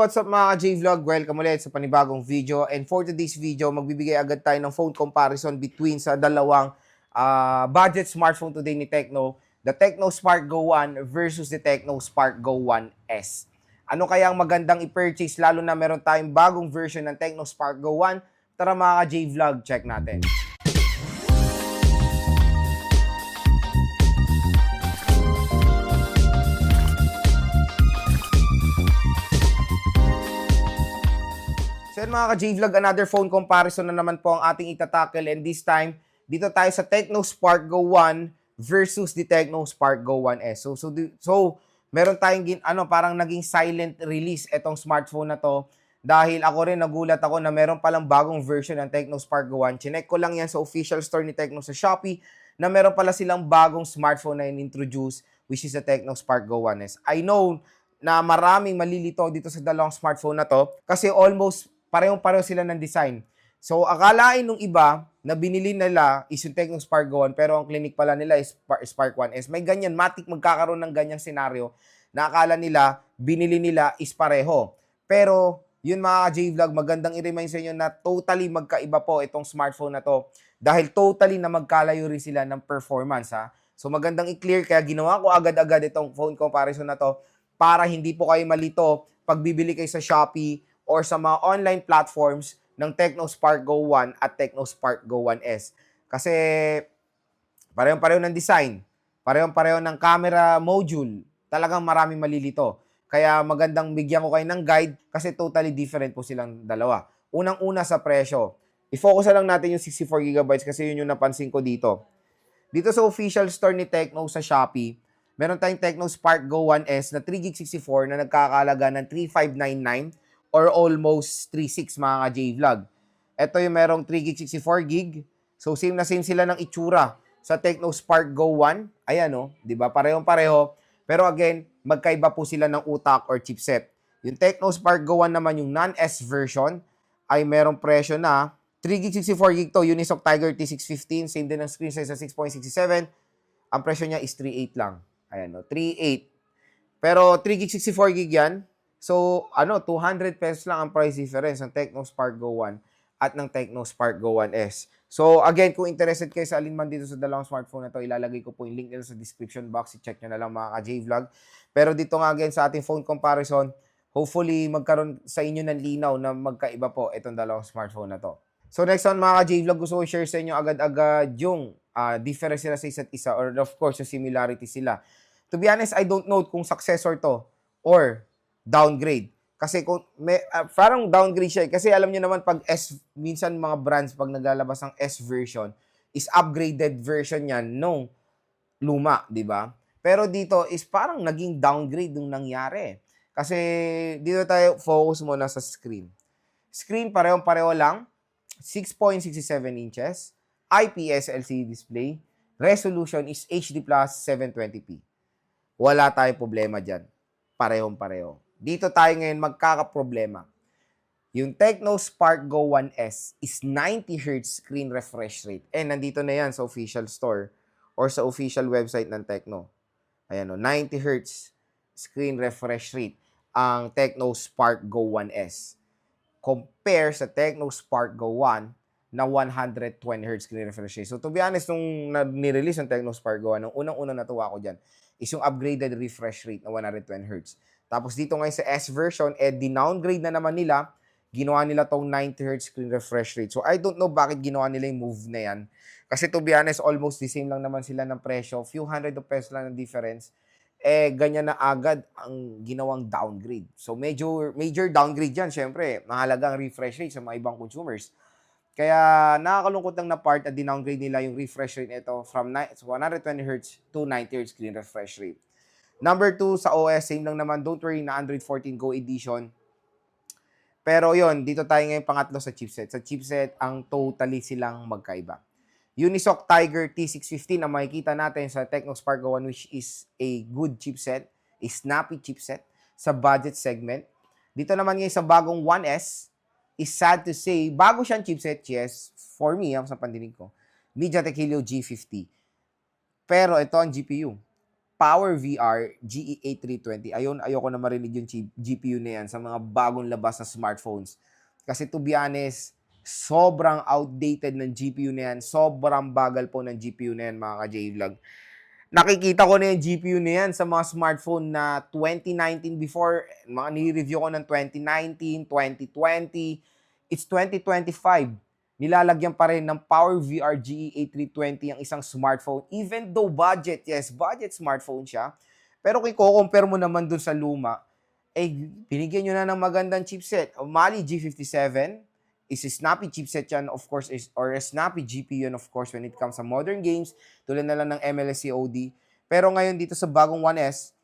What's up mga ka-J-Vlog? Welcome ulit sa panibagong video. And for today's video, magbibigay agad tayo ng phone comparison between sa dalawang budget smartphone today ni Tecno. The Tecno Spark Go 1 versus the Tecno Spark Go 1S. Ano kaya ang magandang i-purchase lalo na meron tayong bagong version ng Tecno Spark Go 1? Tara mga ka-J-Vlog, check natin. So yun mga ka-J-Vlog, another phone comparison na naman po ang ating itatackle, and this time, dito tayo sa Tecno Spark Go 1 versus the Tecno Spark Go 1S. So meron tayong parang naging silent release etong smartphone na to, dahil ako rin nagulat ako na meron palang bagong version ng Tecno Spark Go 1. Chinek ko lang yan sa official store ni Tecno sa Shopee na meron pala silang bagong smartphone na in-introduce, which is the Tecno Spark Go 1S. I know na maraming malilito dito sa dalawang smartphone na to kasi almost parehong-pareho sila ng design. So, akalain nung iba na binili nila is yung Tecno Spark Go 1, pero ang clinic pala nila is Spark 1S. May ganyan, matik magkakaroon ng ganyang senaryo na akala nila, binili nila is pareho. Pero, yun mga J-Vlog, magandang i-remind sa inyo na totally magkaiba po itong smartphone na to. Dahil totally na magkalayo rin sila ng performance, ha. So, magandang i-clear, kaya ginawa ko agad-agad itong phone comparison na to para hindi po kayo malito pag bibili kayo sa Shopee or sa mga online platforms ng Tecno Spark Go 1 at Tecno Spark Go 1S. Kasi parehong-pareho ng design, parehong-pareho ng camera module, talagang maraming malilito. Kaya magandang bigyan ko kayo ng guide kasi totally different po silang dalawa. Unang-una sa presyo. I-focus na lang natin yung 64GB kasi yun yung napansin ko dito. Dito sa official store ni Tecno sa Shopee, meron tayong Tecno Spark Go 1S na 3GB64 na nagkakalaga ng 3,599 or almost 3.6 mga ka-J-Vlog. Ito yung merong 3GB 64GB. So same na same sila ng itsura sa Tecno Spark Go 1. Ayan o, di ba? Parehong-pareho. Pero again, magkaiba po sila ng utak or chipset. Yung Tecno Spark Go 1 naman, yung non-S version, ay merong presyo na 3GB 64GB to, Unisoc Tiger T615. Same din ang screen size sa 6.67. Ang presyo niya is 3.8 lang. Ayan o, 3.8. Pero 3GB 64GB yan. So, 200 pesos lang ang price difference ng Tecno Spark Go 1 at ng Tecno Spark Go 1S. So, again, kung interested kayo sa alinman dito sa dalawang smartphone na to, ilalagay ko po yung link nila sa description box. I-check nyo na lang mga ka-J-Vlog. Pero dito nga again sa ating phone comparison, hopefully magkaroon sa inyo ng linaw na magkaiba po itong dalawang smartphone na to. So, next one mga ka-J-Vlog, gusto ko share sa inyo agad-agad yung difference sila sa isa't isa or of course, yung similarity sila. To be honest, I don't know kung successor to or downgrade. Kasi kung parang downgrade siya. Kasi alam niyo naman pag S, minsan mga brands pag naglalabas ng S version, is upgraded version yan nung luma, di ba? Pero dito is parang naging downgrade nung nangyari. Kasi dito tayo focus muna sa screen. Screen parehong-pareho lang. 6.67 inches. IPS LCD display. Resolution is HD plus 720p. Wala tayong problema dyan. Parehong-pareho. Dito tayo ngayon magkakaproblema. Yung Tecno Spark Go 1S is 90Hz screen refresh rate. And nandito na yan sa official store or sa official website ng Tecno. Ayan o, 90Hz screen refresh rate ang Tecno Spark Go 1S. Compare sa Tecno Spark Go 1 na 120Hz screen refresh rate. So to be honest, nung nirelease ang Tecno Spark Go 1, nung unang-unang natuwa ko dyan, is yung upgraded refresh rate na 120Hz. Tapos dito ngayon sa S version, dinowngrade na naman nila, ginawa nila tong 90Hz screen refresh rate. So I don't know bakit ginawa nila yung move na yan. Kasi to be honest, almost the same lang naman sila ng presyo. Few hundred of pesos lang ng difference. Ganyan na agad ang ginawang downgrade. So major downgrade yan. Siyempre, mahalaga ang refresh rate sa mga ibang consumers. Kaya nakakalungkot lang na part na dinowngrade nila yung refresh rate nito from 120Hz to 90Hz screen refresh rate. Number 2, sa OS, same lang naman. Don't worry na Android 14 Go Edition. Pero yon, dito tayo ngayon pangatlo sa chipset. Sa chipset, ang totally silang magkaiba. Unisoc Tiger T615 ang makikita natin sa Tecno Spark Go 1, which is a good chipset, a snappy chipset sa budget segment. Dito naman ngayon sa bagong 1S, is sad to say, bago siyang chipset, yes, for me, sa pandinig ko, MediaTek Helio G50. Pero ito ang GPU. PowerVR GE8320. Ayoko na marinig yung GPU na yan sa mga bagong labas na smartphones. Kasi to be honest, sobrang outdated ng GPU na yan. Sobrang bagal po ng GPU na yan, mga ka-J-Vlog. Nakikita ko na yung GPU na yan sa mga smartphone na 2019 before. Mga ni-review ko ng 2019, 2020. It's 2025. Nilalagyan pa rin ng PowerVR GE8320 ang isang smartphone. Even though budget, yes, budget smartphone siya. Pero kung i-compare mo naman dun sa luma, binigyan nyo na ng magandang chipset. Mali G57 is a snappy chipset yan, of course, or a snappy GPU yan, of course, when it comes sa modern games, tulad na lang ng MLS COD. Pero ngayon dito sa bagong 1S,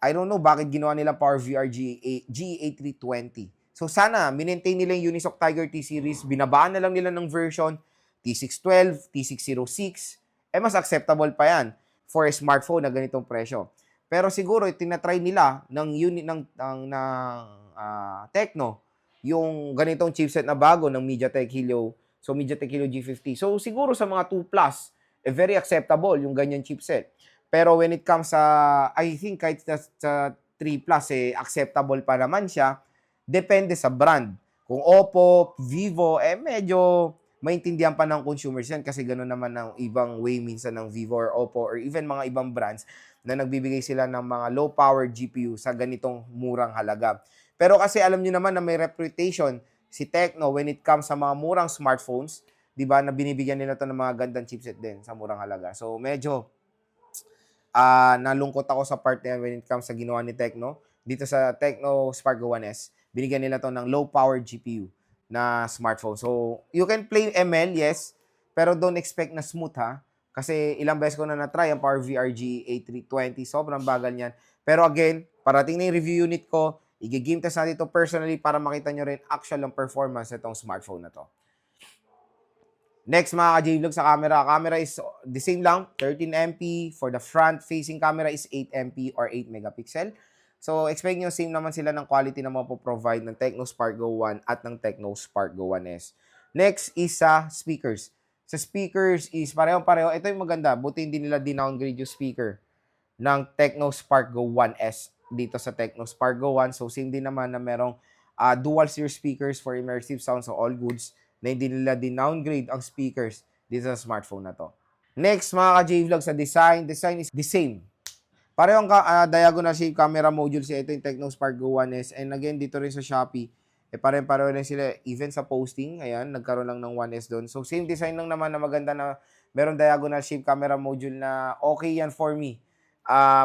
I don't know bakit ginawa nila PowerVR GE8320. So sana, minentain nila yung Unisoc Tiger T-Series, binabaan na lang nila ng version T612, T606, mas acceptable pa yan for a smartphone na ganitong presyo. Pero siguro, tinatry nila ng Tecno, yung ganitong chipset na bago ng MediaTek Helio, so MediaTek Helio G50. So siguro sa mga 2 Plus, very acceptable yung ganyan chipset. Pero when it comes sa, I think kahit sa 3 Plus, acceptable pa naman siya. Depende sa brand. Kung Oppo, Vivo, medyo maintindihan pa ng consumers yan kasi gano'n naman ang ibang way minsan ng Vivo or Oppo or even mga ibang brands na nagbibigay sila ng mga low-power GPU sa ganitong murang halaga. Pero kasi alam niyo naman na may reputation si Tecno when it comes sa mga murang smartphones, 'di ba, na binibigyan nila to ng mga gandang chipset din sa murang halaga. So medyo nalungkot ako sa part na when it comes sa ginawa ni Tecno. Dito sa Tecno Spark Go 1S, binigyan nila to ng low-power GPU na smartphone. So, you can play ML, yes, pero don't expect na smooth, ha? Kasi ilang beses ko na na-try ang PowerVR GE8320. Sobrang bagal niyan. Pero again, parating na yung review unit ko. I-game test natin ito personally para makita nyo rin actual ang performance nitong smartphone na to. Next, mga ka-J-Vlog, sa camera. Camera is the same lang, 13MP. For the front-facing camera is 8MP or 8 megapixel. So, expect nyo, same naman sila ng quality na mapoprovide ng Tecno Spark Go 1 at ng Tecno Spark Go 1S. Next is sa speakers. Sa speakers is pareho-pareho. Ito yung maganda. Buti hindi nila dinowngrade yung speaker ng Tecno Spark Go 1S dito sa Tecno Spark Go 1. So, same din naman na merong dual series speakers for immersive sound. So, all goods na hindi nila dinowngrade ang speakers dito sa smartphone na to. Next, mga ka-J-Vlog, sa design. Design is the same. Parehong diagonal shape camera module siya. Ito yung Tecno Spark Go 1S. And again, dito rin sa Shopee, pareho rin sila. Even sa posting, ayan, nagkaroon lang ng 1S doon. So, same design lang naman na maganda na meron diagonal shape camera module na okay yan for me.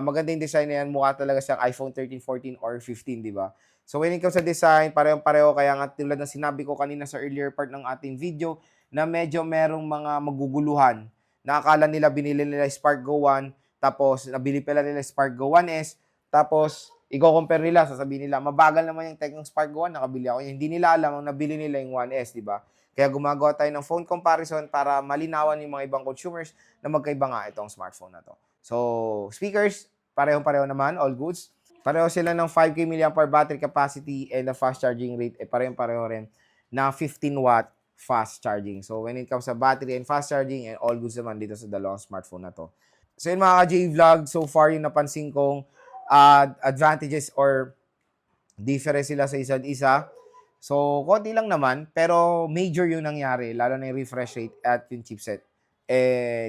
Maganda yung design na yan. Mukha talaga siyang iPhone 13, 14, or 15, di ba? So, when it comes sa design, pareho. Kaya nga, tulad ng sinabi ko kanina sa earlier part ng ating video, na medyo merong mga maguguluhan na akala nila binili nila Spark Go 1, tapos, nabili pala nila Spark Go 1S. Tapos, i-compare nila, sasabihin nila, mabagal naman yung Tecno Spark Go 1, nakabili ako. Hindi nila alam ang nabili nila yung 1S, di ba? Kaya gumagawa tayo ng phone comparison para malinawan yung mga ibang consumers na magkaiba nga itong smartphone na to. So, speakers, pareho naman, all goods. Pareho sila ng 5K mAh battery capacity and the fast charging rate, pareho rin na 15-watt fast charging. So, when it comes sa battery and fast charging, and all goods naman dito sa dalawang smartphone na to. So yun, mga ka-J-Vlog, so far yung napansin kong advantages or difference sila sa isa't isa. So, konti lang naman, pero major yung nangyari, lalo na yung refresh rate at yung chipset.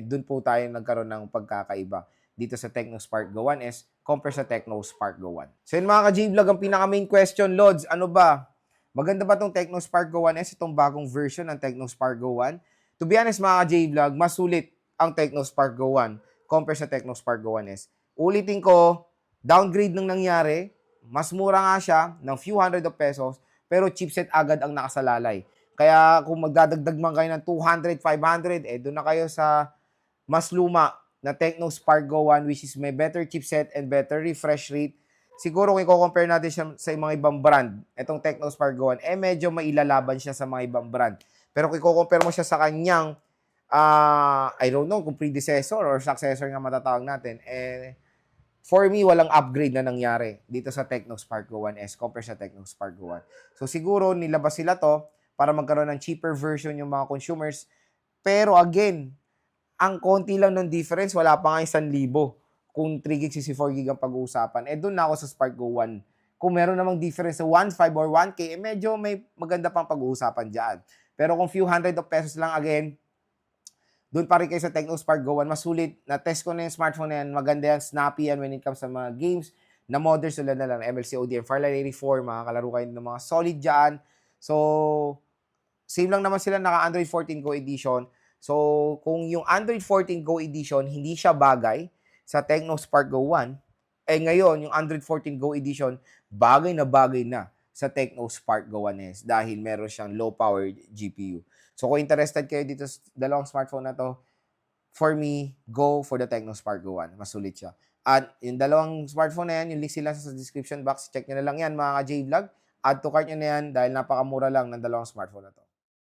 Dun po tayo nagkaroon ng pagkakaiba dito sa Tecno Spark Go 1S compare sa Tecno Spark Go 1. So yun, mga ka-J-Vlog, ang pinaka-main question, Lods, ano ba? Maganda ba tong Tecno Spark Go 1S, itong bagong version ng Tecno Spark Go 1? To be honest, mga ka-J-Vlog, mas sulit ang Tecno Spark Go 1 compare sa Tecno Spark Go 1S. Ulitin ko, downgrade nang nangyari, mas mura nga siya ng few hundred of pesos, pero chipset agad ang nakasalalay. Kaya kung magdadagdag man kayo ng 200, 500, doon na kayo sa mas luma na Tecno Spark Go 1, which is may better chipset and better refresh rate. Siguro kung i-compare natin siya sa mga ibang brand, itong Tecno Spark Go 1, medyo mailalaban siya sa mga ibang brand. Pero kung i-compare mo siya sa kanyang I don't know kung predecessor or successor nga matatawag natin, for me, walang upgrade na nangyari dito sa Tecno Spark Go 1S compare sa Tecno Spark Go 1. So, siguro, nilabas sila to para magkaroon ng cheaper version yung mga consumers. Pero again, ang konti lang ng difference, wala pa nga 1,000. kung 3 gig, 64 gig ang pag-uusapan, doon na ako sa Spark Go 1. Kung meron namang difference sa 1.5 or 1K, medyo may maganda pang pag-uusapan dyan. Pero kung few hundred of pesos lang, again, doon pa rin kayo sa Tecno Spark Go 1. Masulit. Na-test ko na yung smartphone na yan. Maganda yan. Snappy yan when it comes sa mga games. Na modern sila na lang. MLC ODM, Firelight 84. Makakalaro kayo ng mga solid dyan. So, same lang naman sila. Naka-Android 14 Go Edition. So, kung yung Android 14 Go Edition, hindi siya bagay sa Tecno Spark Go 1, ngayon, yung Android 14 Go Edition, bagay na sa Tecno Spark Go 1S dahil meron siyang low-powered GPU. So, kung interested kayo dito sa dalawang smartphone na to, for me, go for the Tecno Spark Go 1. Masulit siya. At yung dalawang smartphone na yan, yung link sila sa description box. Check nyo na lang yan, mga ka-J-Vlog. Add to cart nyo na yan dahil napakamura lang ng dalawang smartphone na to.